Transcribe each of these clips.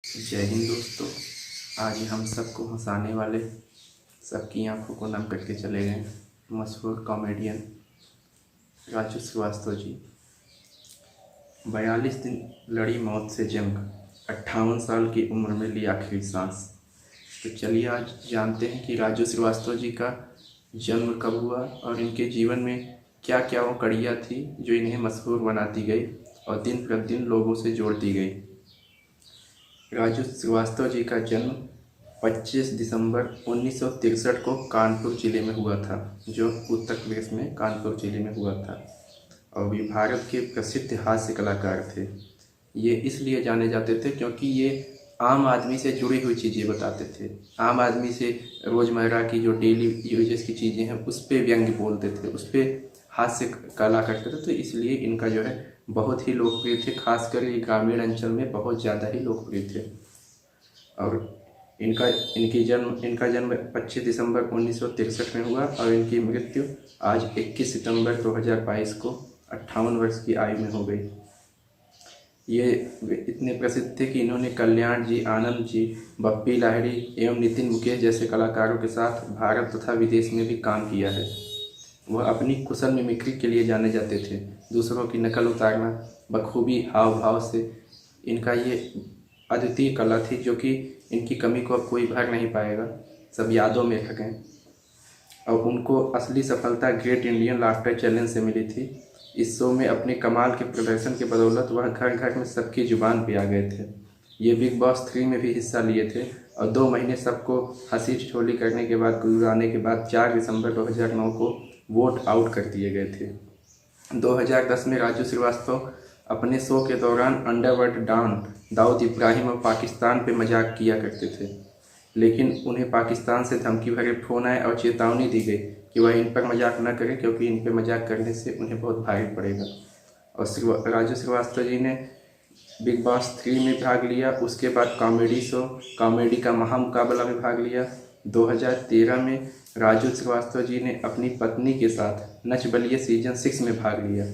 जय हिंद दोस्तों। आज हम सबको हंसाने वाले, सबकी आंखों को नम करके चले गए मशहूर कॉमेडियन राजू श्रीवास्तव जी। 42 दिन लड़ी मौत से जंग, 58 साल की उम्र में ली आखिरी सांस। तो चलिए आज जानते हैं कि राजू श्रीवास्तव जी का जन्म कब हुआ और इनके जीवन में क्या क्या वो कड़ियाँ थी जो इन्हें मशहूर बनाती गई और दिन प्रतिदिन लोगों से जोड़ती गई। राजू श्रीवास्तव जी का जन्म 25 दिसंबर 1963 को कानपुर जिले में हुआ था, जो उत्तर प्रदेश में कानपुर जिले में हुआ था। और वे भारत के प्रसिद्ध हास्य कलाकार थे। ये इसलिए जाने जाते थे क्योंकि ये आम आदमी से जुड़ी हुई चीज़ें बताते थे। आम आदमी से रोज़मर्रा की जो डेली यूजेस की चीज़ें हैं उस पर व्यंग्य बोलते थे, उस पर हास्य कला करते थे। तो इसलिए इनका जो है बहुत ही लोकप्रिय थे, खासकर ये ग्रामीण अंचल में बहुत ज़्यादा ही लोकप्रिय थे। और इनका जन्म 25 दिसंबर 1963 में हुआ और इनकी मृत्यु आज 21 सितंबर 2022 को 58 वर्ष की आयु में हो गई। ये इतने प्रसिद्ध थे कि इन्होंने कल्याण जी, आनंद जी, बप्पी लाहिड़ी एवं नितिन मुकेश जैसे कलाकारों के साथ भारत तथा विदेश में भी काम किया है। वह अपनी कुशल मिमिक्री के लिए जाने जाते थे, दूसरों की नकल उतारना बखूबी हाव भाव से। इनका ये अद्वितीय कला थी जो कि इनकी कमी को अब कोई भर नहीं पाएगा, सब यादों में रह गए। और उनको असली सफलता ग्रेट इंडियन लाफ्टर चैलेंज से मिली थी। इस शो में अपने कमाल के प्रदर्शन के बदौलत वह घर घर में सबकी जुबान पे आ गए थे। ये बिग बॉस 3 में भी हिस्सा लिए थे और 2 महीने सबको हंसी ठिठोली करने के बाद गुजराने के बाद 4 दिसंबर 2009 को वोट आउट कर दिए गए थे। 2010 में राजू श्रीवास्तव अपने शो के दौरान अंडरवर्ल्ड डॉन दाऊद इब्राहिम और पाकिस्तान पे मजाक किया करते थे, लेकिन उन्हें पाकिस्तान से धमकी भरे फ़ोन आए और चेतावनी दी गई कि वह इन पर मजाक न करें क्योंकि इन पर मजाक करने से उन्हें बहुत भारी पड़ेगा। और राजू श्रीवास्तव जी ने बिग बॉस 3 में भाग लिया। उसके बाद कॉमेडी शो कॉमेडी का महामुकाबला में भाग लिया। 2013 में राजू श्रीवास्तव जी ने अपनी पत्नी के साथ नच बलिए सीजन 6 में भाग लिया।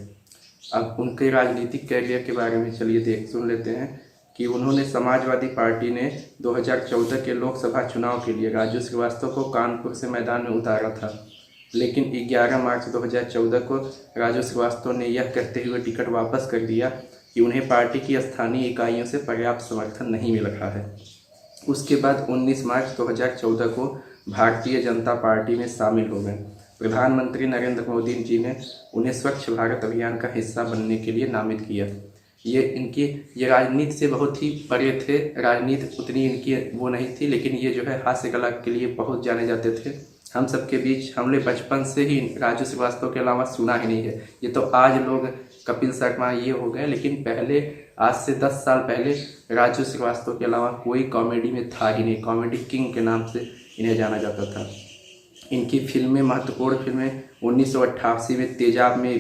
अब उनके राजनीतिक कैरियर के बारे में चलिए सुन लेते हैं कि उन्होंने समाजवादी पार्टी ने 2014 के लोकसभा चुनाव के लिए राजू श्रीवास्तव को कानपुर से मैदान में उतारा था, लेकिन 11 मार्च 2014 को राजू श्रीवास्तव ने यह कहते हुए टिकट वापस कर दिया कि उन्हें पार्टी की स्थानीय इकाइयों से पर्याप्त समर्थन नहीं मिल रहा है। उसके बाद 19 मार्च 2014 को भारतीय जनता पार्टी में शामिल हो गए। प्रधानमंत्री नरेंद्र मोदी जी ने उन्हें स्वच्छ भारत अभियान का हिस्सा बनने के लिए नामित किया। ये राजनीति से बहुत ही परे थे, राजनीति उतनी इनकी वो नहीं थी, लेकिन ये जो है हास्य कला के लिए बहुत जाने जाते थे। हम सबके बीच हमने बचपन से ही राजू श्रीवास्तव के अलावा सुना ही नहीं है। ये तो आज लोग कपिल शर्मा ये हो गए, लेकिन पहले आज से 10 साल पहले राजू श्रीवास्तव के अलावा कोई कॉमेडी में था ही नहीं। कॉमेडी किंग के नाम से इन्हें जाना जाता था। इनकी फिल्में, महत्वपूर्ण फिल्में 1988 में तेजाब में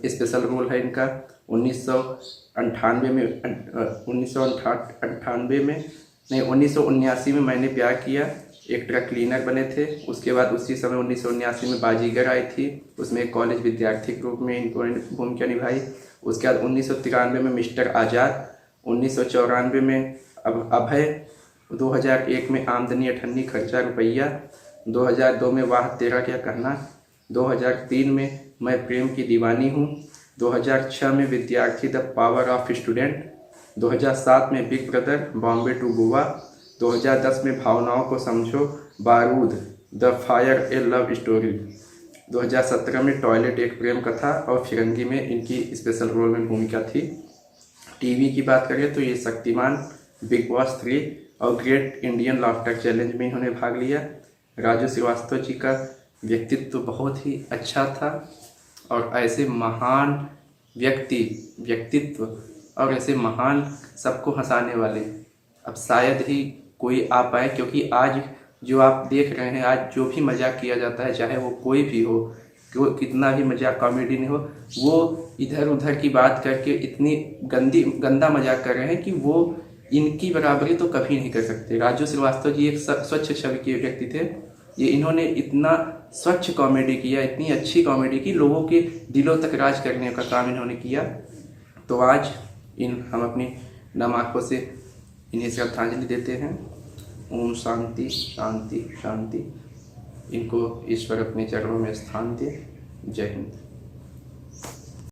स्पेशल रोल है इनका। 1979 में मैंने प्यार किया, एक ट्रक क्लीनर बने थे। उसके बाद उसी समय 1979 में बाजीगर आई थी, उसमें एक कॉलेज विद्यार्थी के रूप में इनको भूमिका निभाई। उसके बाद 1993 में मिस्टर आज़ाद, 1994 में अभय, 2001 में आमदनी अठन्नी खर्चा रुपया, 2002 में वाह तेरा क्या कहना, 2003 में मैं प्रेम की दीवानी हूँ, 2006 में विद्यार्थी द पावर ऑफ स्टूडेंट, 2007 में big brother Bombay to Goa, 2010 में भावनाओं को समझो Baarood the fire a love story, 2017 में टॉयलेट एक प्रेम कथा और फिरंगी में इनकी स्पेशल रोल में भूमिका थी। टीवी की बात करें तो ये शक्तिमान, बिग बॉस 3 और ग्रेट इंडियन लाफ्टर चैलेंज में इन्होंने भाग लिया। राजू श्रीवास्तव जी का व्यक्तित्व तो बहुत ही अच्छा था और ऐसे महान व्यक्तित्व और ऐसे महान सबको हंसाने वाले अब शायद ही कोई आ पाए, क्योंकि आज जो आप देख रहे हैं, आज जो भी मजाक किया जाता है, चाहे वो कोई भी हो, कितना भी मजाक कॉमेडी नहीं हो, वो इधर उधर की बात करके इतनी गंदा मजाक कर रहे हैं कि वो इनकी बराबरी तो कभी नहीं कर सकते। राजू श्रीवास्तव जी एक स्वच्छ छवि के व्यक्ति थे। ये इन्होंने इतना स्वच्छ कॉमेडी किया, इतनी अच्छी कॉमेडी की, लोगों के दिलों तक राज करने का काम इन्होंने किया। तो आज हम अपनी नम आँखों से इन्हें श्रद्धांजलि देते हैं। ओम शांति शांति शांति। इनको ईश्वर अपने चरणों में स्थान दे। जय हिंद।